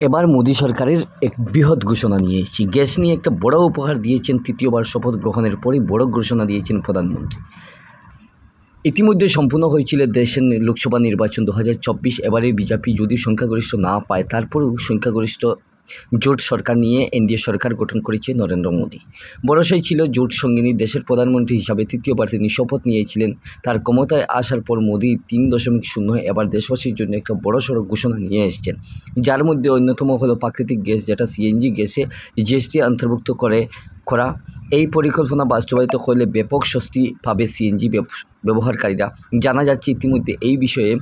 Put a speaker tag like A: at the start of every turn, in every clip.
A: এবার মোদী সরকারের এক বৃহৎ ঘোষণা নিয়ে এসেছি। গ্যাস নিয়ে একটা বড় উপহার দিয়েছেন, তৃতীয়বার শপথ গ্রহণের পরই বড় ঘোষণা দিয়েছেন প্রধানমন্ত্রী। ইতিমধ্যে সম্পূর্ণ হয়েছিল দেশের লোকসভা নির্বাচন 2024। এবারে বিজেপি যদি সংখ্যাগরিষ্ঠ না পায়, তারপরেও সংখ্যাগরিষ্ঠ জোট সরকার নিয়ে এনডিএ সরকার গঠন করেছে নরেন্দ্র মোদী। ভরসাই ছিল জোট সঙ্গিনী। দেশের প্রধানমন্ত্রী হিসাবে তৃতীয়বার তিনি শপথ নিয়েছিলেন। তার ক্ষমতায় আসার পর মোদী 3.0 এবার দেশবাসীর জন্য একটা বড়সড় ঘোষণা নিয়ে এসেছেন, যার মধ্যে অন্যতম হলো প্রাকৃতিক গ্যাস, যেটা সিএনজি গ্যাসে জিএসটি অন্তর্ভুক্ত করা। এই পরিকল্পনা বাস্তবায়িত হলে ব্যাপক স্বস্তি পাবে সিএনজি ব্যবহারকারীরা। জানা যাচ্ছে ইতিমধ্যে এই বিষয়ে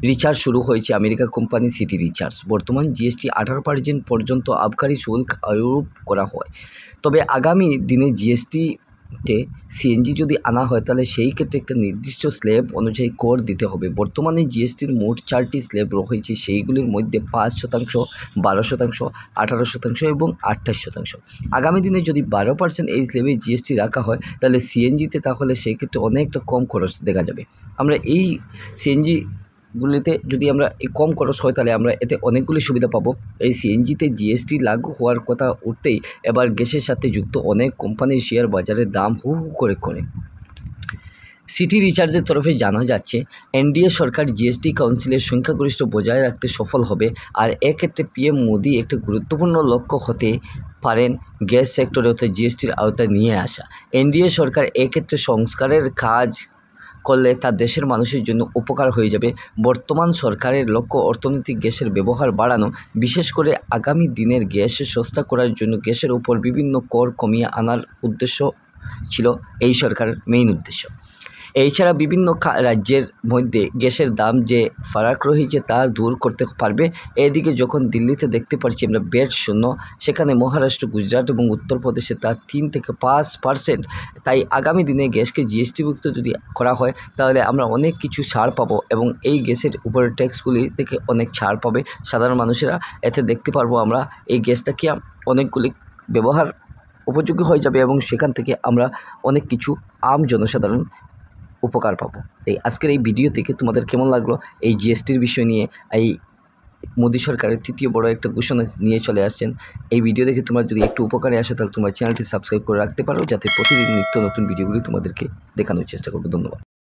A: রিচার্জ শুরু হয়েছে আমেরিকার কোম্পানি সিটি রিচার্জ। বর্তমান জিএসটি 18% পর্যন্ত আবকারি শুল্ক আরোপ করা হয়। তবে আগামী দিনে জিএসটিতে সিএনজি যদি আনা হয়, তাহলে সেই ক্ষেত্রে একটা নির্দিষ্ট স্ল্যাব অনুযায়ী কর দিতে হবে। বর্তমানে জিএসটির মোট 4টি স্ল্যাব রয়েছে, সেইগুলির মধ্যে 5%, 12%, 18% এবং 28%। আগামী দিনে যদি 12% এই স্ল্যাবে জিএসটি রাখা হয়, তাহলে সিএনজিতে তাহলে সেই ক্ষেত্রে অনেকটা কম খরচ দেখা যাবে। আমরা এই সিএনজিগুলিতে যদি আমরা কম খরচ হয়, তাহলে আমরা এতে অনেকগুলি সুবিধা পাবো। এই সিএনজিতে জিএসটি লাগু হওয়ার কথা উঠতেই এবার গ্যাসের সাথে যুক্ত অনেক কোম্পানির শেয়ার বাজারের দাম হু হু করে সিটি রিচার্জের তরফে জানা যাচ্ছে, এনডিএ সরকার জিএসটি কাউন্সিলের সংখ্যাগরিষ্ঠ বজায় রাখতে সফল হবে। আর এক্ষেত্রে পিএম মোদী একটা গুরুত্বপূর্ণ লক্ষ্য হতে পারেন গ্যাস সেক্টরে অর্থাৎ জিএসটির আওতায় নিয়ে আসা। এনডিএ সরকার এক্ষেত্রে সংস্কারের কাজ করলে তা দেশের মানুষের জন্য উপকার হয়ে যাবে। বর্তমান সরকারের লক্ষ্য অর্থনৈতিক গ্যাসের ব্যবহার বাড়ানো, বিশেষ করে আগামী দিনের গ্যাস সস্তা করার জন্য গ্যাসের উপর বিভিন্ন কর কমিয়ে আনার উদ্দেশ্য ছিল এই সরকারের মেইন উদ্দেশ্য। এছাড়া বিভিন্ন রাজ্যের মধ্যে গ্যাসের দাম যে ফারাক রয়েছে তা দূর করতে পারবে। এদিকে যখন দিল্লিতে দেখতে পাচ্ছি আমরা ভ্যাট শূন্য, সেখানে মহারাষ্ট্র, গুজরাট এবং উত্তরপ্রদেশে তা 3 থেকে 5%। তাই আগামী দিনে গ্যাসকে জিএসটিভুক্ত যদি করা হয়, তাহলে আমরা অনেক কিছু ছাড় পাবো এবং এই গ্যাসের উপরের ট্যাক্সগুলি থেকে অনেক ছাড় পাবে সাধারণ মানুষেরা। এতে দেখতে পারবো আমরা এই গ্যাসটাকে অনেকগুলি ব্যবহার উপযোগী হয়ে যাবে এবং সেখান থেকে আমরা অনেক কিছু জনসাধারণ উপকার পাবো। এই আজকের এই ভিডিও থেকে তোমাদের কেমন লাগলো? এই জিএসটির বিষয় নিয়ে এই মোদী সরকারের তৃতীয় বড় একটা ঘোষণা নিয়ে চলে আসছেন। এই ভিডিও দেখে তোমরা যদি একটু উপকারে আসো, তাহলে তোমার চ্যানেলটি সাবস্ক্রাইব করে রাখতে পারো, যাতে প্রতিদিন নিত্য নতুন ভিডিওগুলি তোমাদেরকে দেখানোর চেষ্টা করবো। ধন্যবাদ।